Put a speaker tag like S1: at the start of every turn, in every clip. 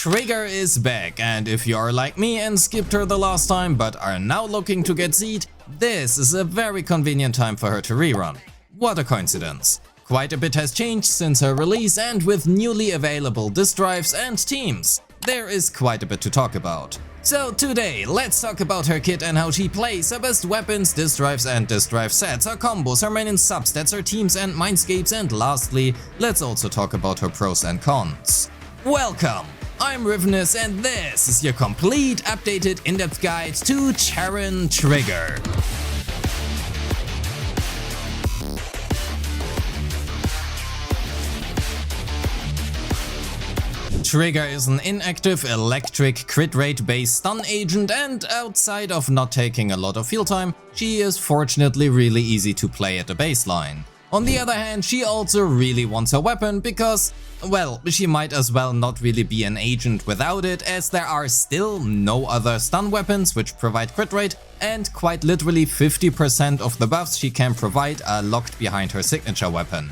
S1: Trigger is back, and if you are like me and skipped her the last time but are now looking to get Z'd, this is a very convenient time for her to rerun. What a coincidence. Quite a bit has changed since her release, and with newly available disk drives and teams, there is quite a bit to talk about. So today, let's talk about her kit and how she plays, her best weapons, disk drives and disk drive sets, her combos, her main substats, her teams and Mindscapes, and lastly, let's also talk about her pros and cons. Welcome! I'm Rivenous, and this is your complete, updated, in-depth guide to Charon Trigger. Trigger is an inactive electric crit rate based stun agent, and outside of not taking a lot of field time, she is fortunately really easy to play at the baseline. On the other hand, she also really wants her weapon because, well, she might as well not really be an agent without it, as there are still no other stun weapons which provide crit rate, and quite literally 50% of the buffs she can provide are locked behind her signature weapon.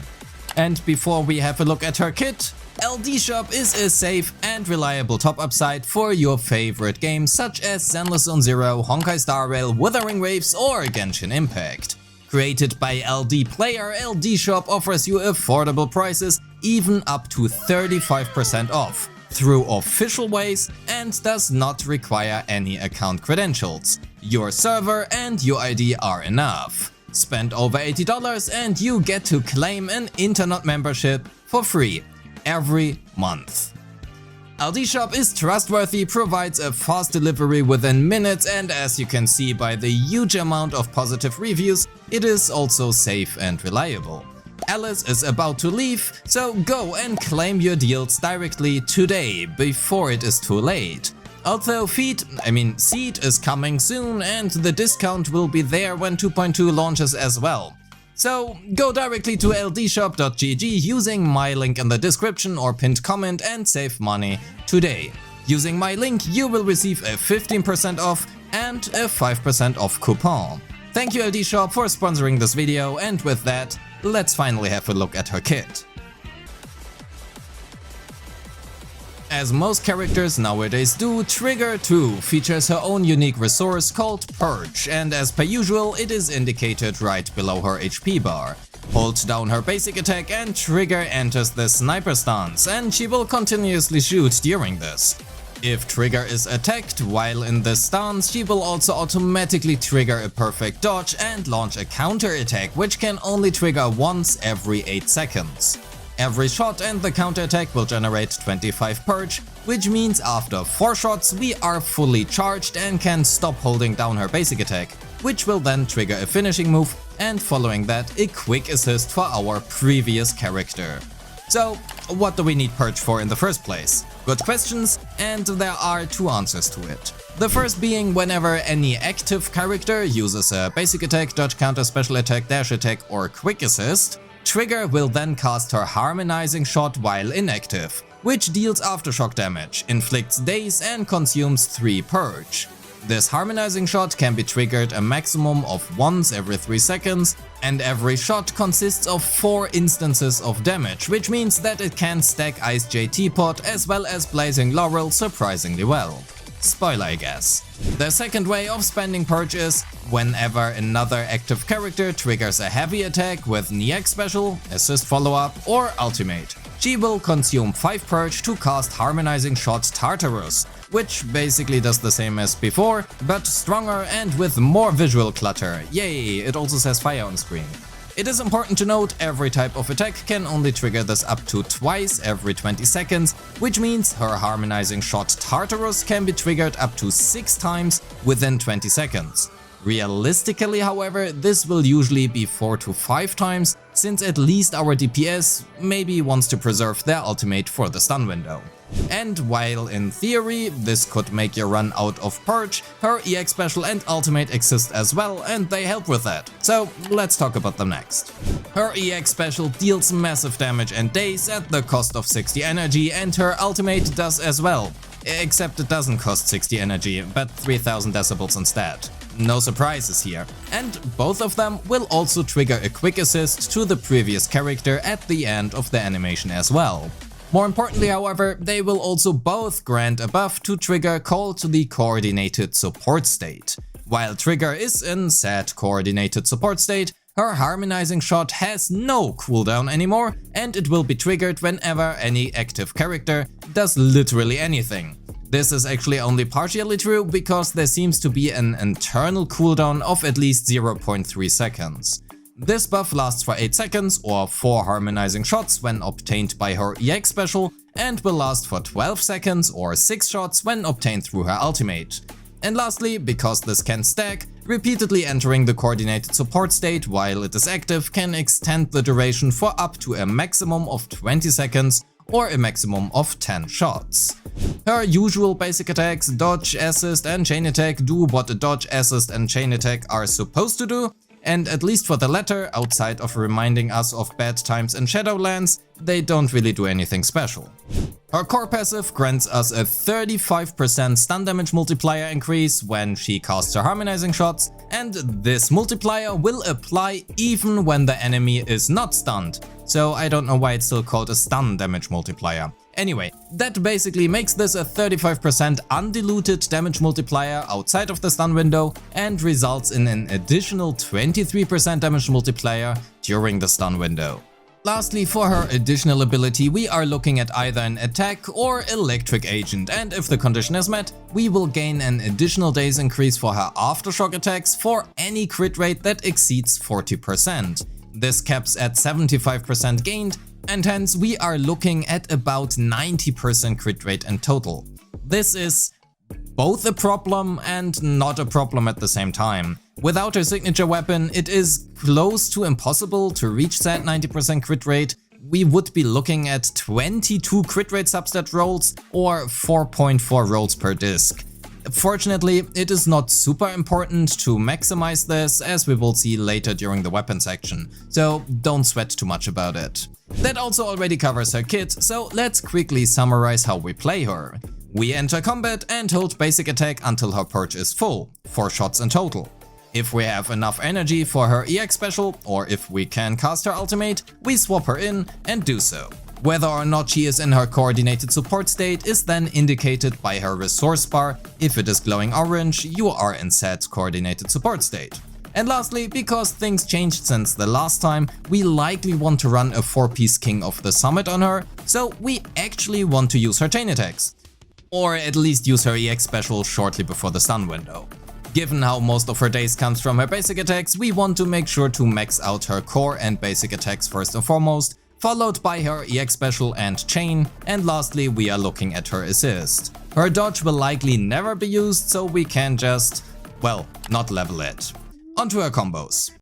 S1: And before we have a look at her kit, LD Shop is a safe and reliable top-up site for your favorite games such as Zenless Zone Zero, Honkai Star Rail, Wuthering Waves or Genshin Impact. Created by LD Player, LD Shop offers you affordable prices, even up to 35% off, through official ways, and does not require any account credentials. Your server and UID are enough. Spend over $80 and you get to claim an internet membership for free every month. LD Shop is trustworthy, provides a fast delivery within minutes, and as you can see by the huge amount of positive reviews, it is also safe and reliable. Alice is about to leave, so go and claim your deals directly today before it is too late. Although Seed is coming soon, and the discount will be there when 2.2 launches as well. So go directly to ldshop.gg using my link in the description or pinned comment and save money today. Using my link you will receive a 15% off and a 5% off coupon. Thank you LD Shop for sponsoring this video, and with that, let's finally have a look at her kit. As most characters nowadays do, Trigger 2 features her own unique resource called Purge, and as per usual it is indicated right below her HP bar. Hold down her basic attack and Trigger enters the sniper stance, and she will continuously shoot during this. If Trigger is attacked while in this stance, she will also automatically trigger a perfect dodge and launch a counter attack, which can only trigger once every 8 seconds. Every shot and the counterattack will generate 25 Purge, which means after 4 shots we are fully charged and can stop holding down her basic attack, which will then trigger a finishing move, and following that a quick assist for our previous character. So what do we need Purge for in the first place? Good questions, and there are 2 answers to it. The first being whenever any active character uses a basic attack, dodge, counter, special attack, dash attack or quick assist, Trigger will then cast her Harmonizing Shot while inactive, which deals aftershock damage, inflicts daze and consumes 3 Purge. This Harmonizing Shot can be triggered a maximum of once every 3 seconds, and every shot consists of 4 instances of damage, which means that it can stack Ice J Teapot as well as Blazing Laurel surprisingly well. Spoiler, I guess. The second way of spending Purge is whenever another active character triggers a heavy attack with NEX special, assist follow-up or ultimate. She will consume 5 Purge to cast Harmonizing Shot Tartarus, which basically does the same as before, but stronger and with more visual clutter. Yay, it also says fire on screen. It is important to note every type of attack can only trigger this up to twice every 20 seconds, which means her Harmonizing Shot Tartarus can be triggered up to 6 times within 20 seconds. Realistically, however, this will usually be 4 to 5 times, since at least our DPS maybe wants to preserve their ultimate for the stun window. And while in theory this could make you run out of Purge, her EX special and ultimate exist as well, and they help with that. So let's talk about them next. Her EX special deals massive damage and daze at the cost of 60 energy, and her ultimate does as well. Except it doesn't cost 60 energy, but 3000 decibels instead. No surprises here. And both of them will also trigger a quick assist to the previous character at the end of the animation as well. More importantly, however, they will also both grant a buff to trigger called the coordinated support state. While trigger is in said coordinated support state, her harmonizing shot has no cooldown anymore, and it will be triggered whenever any active character does literally anything. This is actually only partially true because there seems to be an internal cooldown of at least 0.3 seconds. This buff lasts for 8 seconds or 4 harmonizing shots when obtained by her EX special, and will last for 12 seconds or 6 shots when obtained through her ultimate. And lastly, because this can stack, repeatedly entering the coordinated support state while it is active can extend the duration for up to a maximum of 20 seconds or a maximum of 10 shots. Her usual basic attacks, dodge, assist and chain attack, do what a dodge, assist and chain attack are supposed to do, and at least for the latter, outside of reminding us of bad times in Shadowlands, they don't really do anything special. Her core passive grants us a 35% stun damage multiplier increase when she casts her harmonizing shots, and this multiplier will apply even when the enemy is not stunned, so I don't know why it's still called a stun damage multiplier. Anyway, that basically makes this a 35% undiluted damage multiplier outside of the stun window and results in an additional 23% damage multiplier during the stun window. Lastly, for her additional ability, we are looking at either an attack or electric agent, and if the condition is met, we will gain an additional days increase for her aftershock attacks for any crit rate that exceeds 40%. This caps at 75% gained, and hence we are looking at about 90% crit rate in total. This is both a problem and not a problem at the same time. Without her signature weapon, it is close to impossible to reach that 90% crit rate. We would be looking at 22 crit rate substat rolls or 4.4 rolls per disc. Fortunately, it is not super important to maximize this, as we will see later during the weapon section, so don't sweat too much about it. That also already covers her kit, so let's quickly summarize how we play her. We enter combat and hold basic attack until her purge is full, 4 shots in total. If we have enough energy for her EX special, or if we can cast her ultimate, we swap her in and do so. Whether or not she is in her coordinated support state is then indicated by her resource bar. If it is glowing orange, you are in said coordinated support state. And lastly, because things changed since the last time, we likely want to run a 4-piece King of the Summit on her, so we actually want to use her chain attacks. Or at least use her EX special shortly before the stun window. Given how most of her days comes from her basic attacks, we want to make sure to max out her core and basic attacks first and foremost, followed by her EX special and chain, and lastly we are looking at her assist. Her dodge will likely never be used, so we can just, well, not level it. Onto her combos.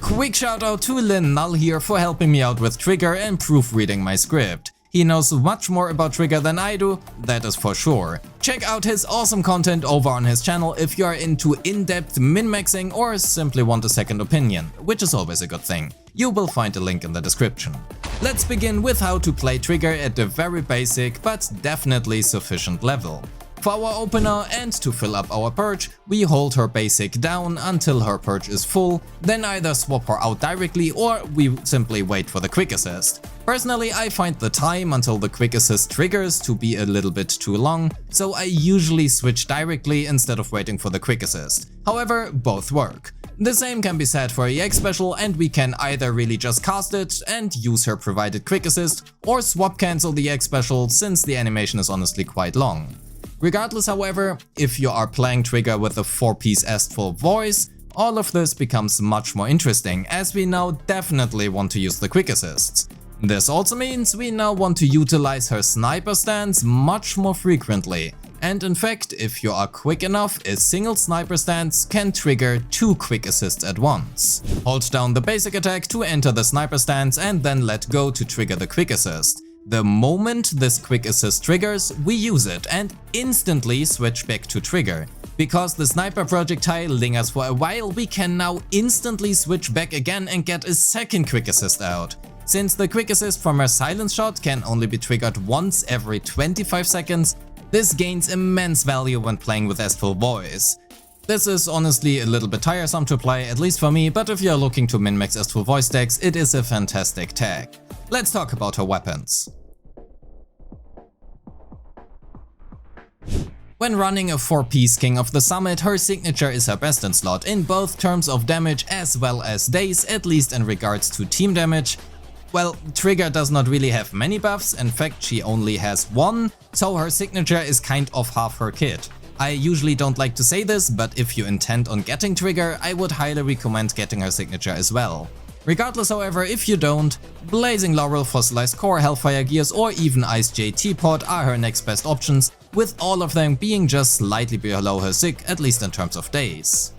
S1: Quick shout out to Lin Null here for helping me out with Trigger and proofreading my script. He knows much more about Trigger than I do, that is for sure. Check out his awesome content over on his channel if you are into in-depth min-maxing or simply want a second opinion, which is always a good thing. You will find a link in the description. Let's begin with how to play Trigger at a very basic but definitely sufficient level. For our opener and to fill up our purge, we hold her basic down until her purge is full, then either swap her out directly or we simply wait for the quick assist. Personally, I find the time until the quick assist triggers to be a little bit too long, so I usually switch directly instead of waiting for the quick assist. However, both work. The same can be said for EX special, and we can either really just cast it and use her provided quick assist, or swap cancel the EX special since the animation is honestly quite long. Regardless, however, if you are playing Trigger with a 4-piece Estful voice, all of this becomes much more interesting, as we now definitely want to use the quick assists. This also means we now want to utilize her sniper stance much more frequently, and in fact, if you are quick enough, a single sniper stance can trigger 2 quick assists at once. Hold down the basic attack to enter the sniper stance and then let go to trigger the quick assist. The moment this quick assist triggers, we use it and instantly switch back to trigger. Because the sniper projectile lingers for a while, we can now instantly switch back again and get a second quick assist out. Since the quick assist from her silence shot can only be triggered once every 25 seconds, this gains immense value when playing with Estful voice. This is honestly a little bit tiresome to play, at least for me, but if you're looking to min-max S2 voice decks, it is a fantastic tag. Let's talk about her weapons. When running a 4-piece King of the Summit, her signature is her best in slot in both terms of damage as well as days, at least in regards to team damage. Well, Trigger does not really have many buffs, in fact she only has one, so her signature is kind of half her kit. I usually don't like to say this, but if you intend on getting Trigger, I would highly recommend getting her signature as well. Regardless, however, if you don't, Blazing Laurel, Fossilized Core, Hellfire Gears or even Ice J Teapot are her next best options, with all of them being just slightly below her sig, at least in terms of days.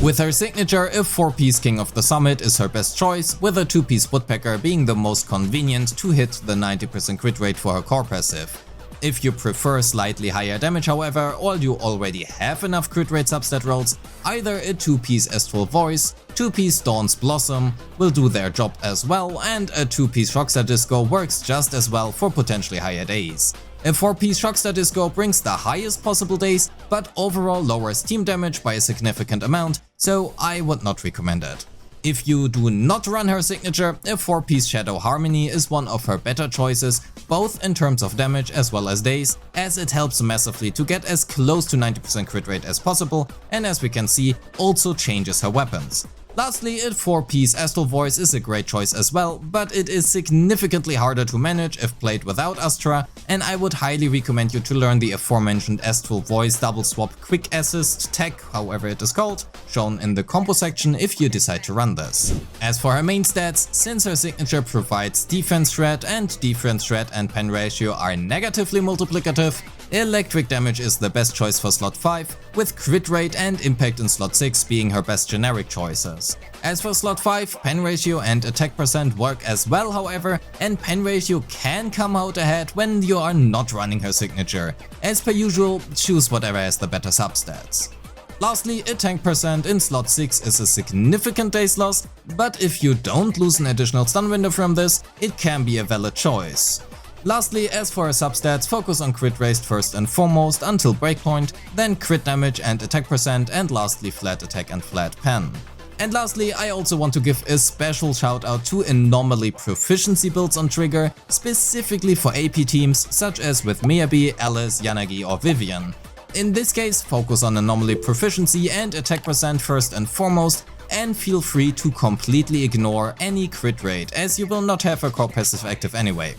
S1: With her signature, a 4-piece King of the Summit is her best choice, with a 2-piece Woodpecker being the most convenient to hit the 90% crit rate for her core passive. If you prefer slightly higher damage, however, or you already have enough crit rate substat rolls, either a 2-piece Astral Voice, 2-piece Dawn's Blossom will do their job as well, and a 2-piece Rockstar Disco works just as well for potentially higher days. A 4-piece Rockstar Disco brings the highest possible days, but overall lowers team damage by a significant amount, so I would not recommend it. If you do not run her signature, a 4-piece Shadow Harmony is one of her better choices, both in terms of damage as well as days, as it helps massively to get as close to 90% crit rate as possible, and as we can see, also changes her weapons. Lastly, a 4-piece Astral Voice is a great choice as well, but it is significantly harder to manage if played without Astra, and I would highly recommend you to learn the aforementioned Astral Voice Double Swap Quick Assist tech, however it is called, shown in the combo section if you decide to run this. As for her main stats, since her signature provides defense threat and pen ratio are negatively multiplicative, electric damage is the best choice for slot 5, with crit rate and impact in slot 6 being her best generic choices. As for slot 5, pen ratio and attack percent work as well, however, and pen ratio can come out ahead when you are not running her signature. As per usual, choose whatever has the better substats. Lastly, a tank percent in slot 6 is a significant days loss, but if you don't lose an additional stun window from this, it can be a valid choice. Lastly, as for her substats, focus on crit rate first and foremost until breakpoint, then crit damage and attack percent, and lastly flat attack and flat pen. And lastly, I also want to give a special shout out to anomaly proficiency builds on Trigger, specifically for AP teams such as with Miyabi, Alice, Yanagi or Vivian. In this case, focus on anomaly proficiency and attack percent first and foremost, and feel free to completely ignore any crit rate, as you will not have a core passive active anyway.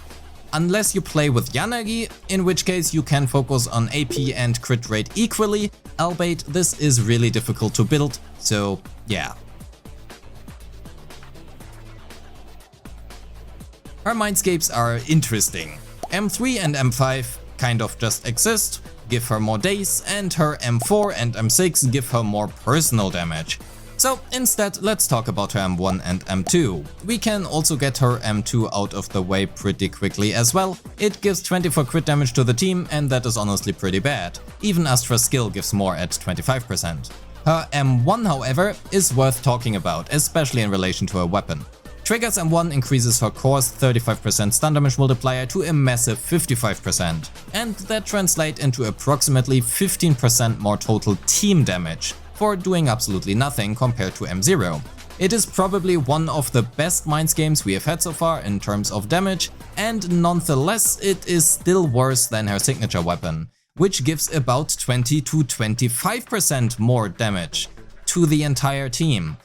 S1: Unless you play with Yanagi, in which case you can focus on AP and crit rate equally, albeit this is really difficult to build, so yeah. Her Mindscapes are interesting. M3 and M5 kind of just exist, give her more days, and her M4 and M6 give her more personal damage. So instead, let's talk about her M1 and M2. We can also get her M2 out of the way pretty quickly as well. It gives 24 crit damage to the team, and that is honestly pretty bad. Even Astra's skill gives more at 25%. Her M1, however, is worth talking about, especially in relation to her weapon. Trigger's M1 increases her core's 35% stun damage multiplier to a massive 55%, and that translates into approximately 15% more total team damage, for doing absolutely nothing compared to M0. It is probably one of the best Minds games we have had so far in terms of damage, and nonetheless it is still worse than her signature weapon, which gives about 20 to 25% more damage to the entire team.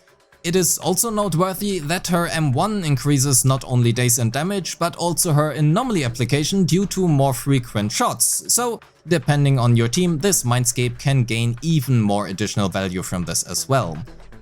S1: It is also noteworthy that her M1 increases not only days and damage, but also her anomaly application due to more frequent shots, so depending on your team, this Mindscape can gain even more additional value from this as well.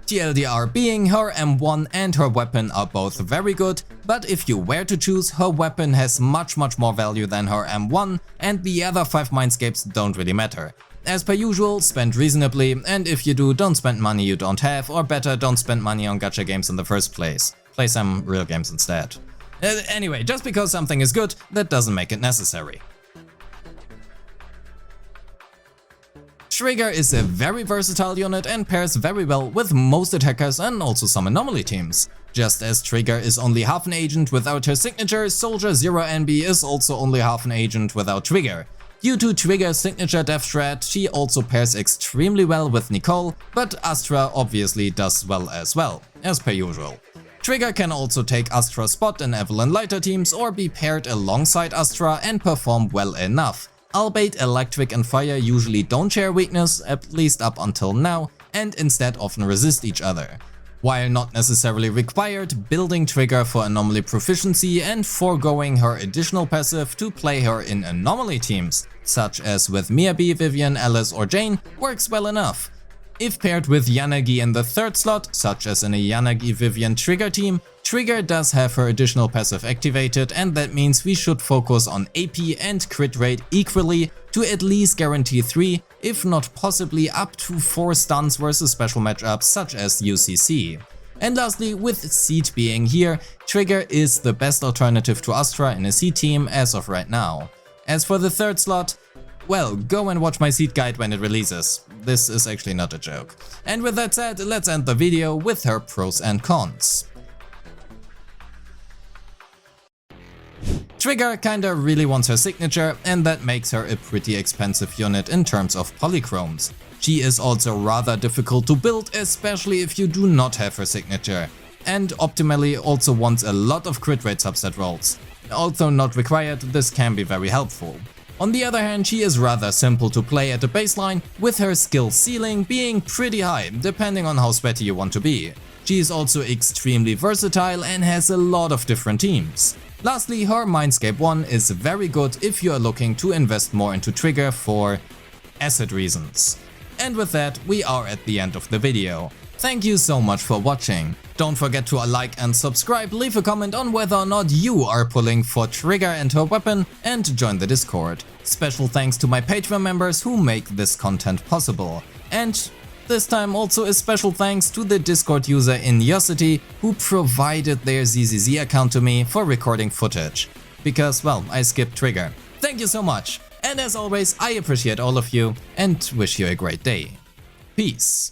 S1: TLDR being, her M1 and her weapon are both very good, but if you were to choose, her weapon has much more value than her M1, and the other 5 Mindscapes don't really matter. As per usual, spend reasonably, and if you do, don't spend money you don't have, or better, don't spend money on gacha games in the first place. Play some real games instead. Anyway, just because something is good, that doesn't make it necessary. Trigger is a very versatile unit and pairs very well with most attackers and also some anomaly teams. Just as Trigger is only half an agent without her signature, Soldier 0 NB is also only half an agent without Trigger. Due to Trigger's signature death threat, she also pairs extremely well with Nicole, but Astra obviously does well, as per usual. Trigger can also take Astra's spot in Evelyn Lighter teams or be paired alongside Astra and perform well enough, albeit Electric and Fire usually don't share weakness, at least up until now, and instead often resist each other. While not necessarily required, building Trigger for anomaly proficiency and foregoing her additional passive to play her in anomaly teams, such as with Miyabi, Vivian, Alice or Jane, works well enough. If paired with Yanagi in the third slot, such as in a Yanagi-Vivian Trigger team, Trigger does have her additional passive activated, and that means we should focus on AP and crit rate equally to at least guarantee 3, if not possibly up to 4 stuns versus special matchups such as UCC. And lastly, with Seed being here, Trigger is the best alternative to Astra in a Seed team as of right now. As for the third slot, well, go and watch my Seed guide when it releases. This is actually not a joke. And with that said, let's end the video with her pros and cons. Trigger kinda really wants her signature, and that makes her a pretty expensive unit in terms of polychromes. She is also rather difficult to build, especially if you do not have her signature, and optimally also wants a lot of crit rate substat rolls. Although not required, this can be very helpful. On the other hand, she is rather simple to play at the baseline, with her skill ceiling being pretty high, depending on how sweaty you want to be. She is also extremely versatile and has a lot of different teams. Lastly, her Mindscape 1 is very good if you are looking to invest more into Trigger for asset reasons. And with that, we are at the end of the video. Thank you so much for watching. Don't forget to like and subscribe, leave a comment on whether or not you are pulling for Trigger and her weapon, and join the Discord. Special thanks to my Patreon members who make this content possible. And this time also a special thanks to the Discord user Iniosity who provided their ZZZ account to me for recording footage. Because, well, I skipped Trigger. Thank you so much! And as always, I appreciate all of you and wish you a great day. Peace.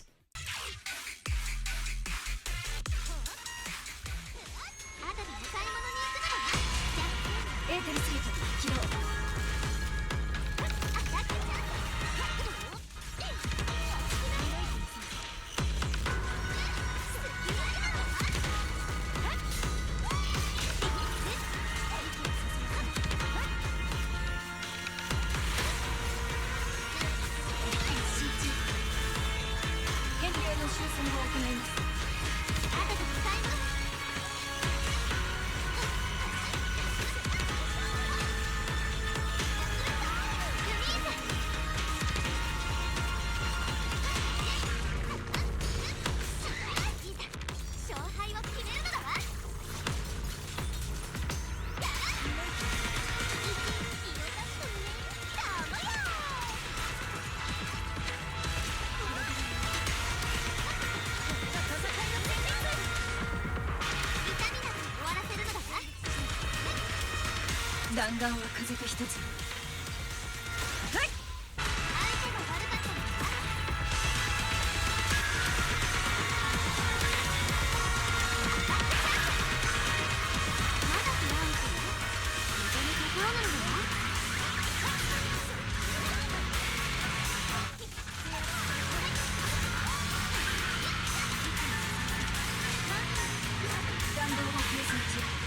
S2: 弾丸は風と一つ。はい。弾道が計算中。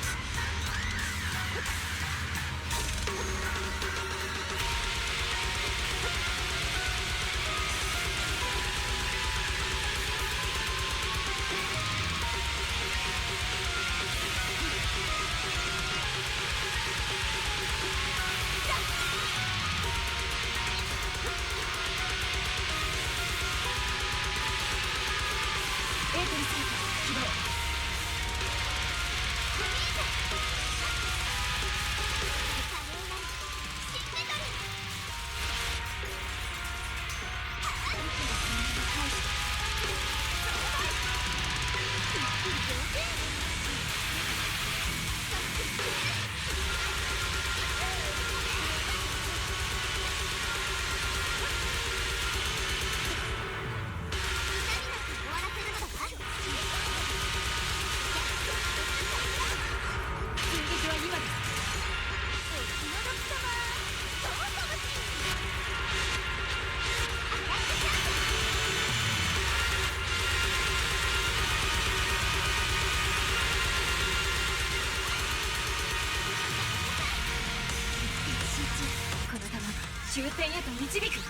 S2: 終点へと導く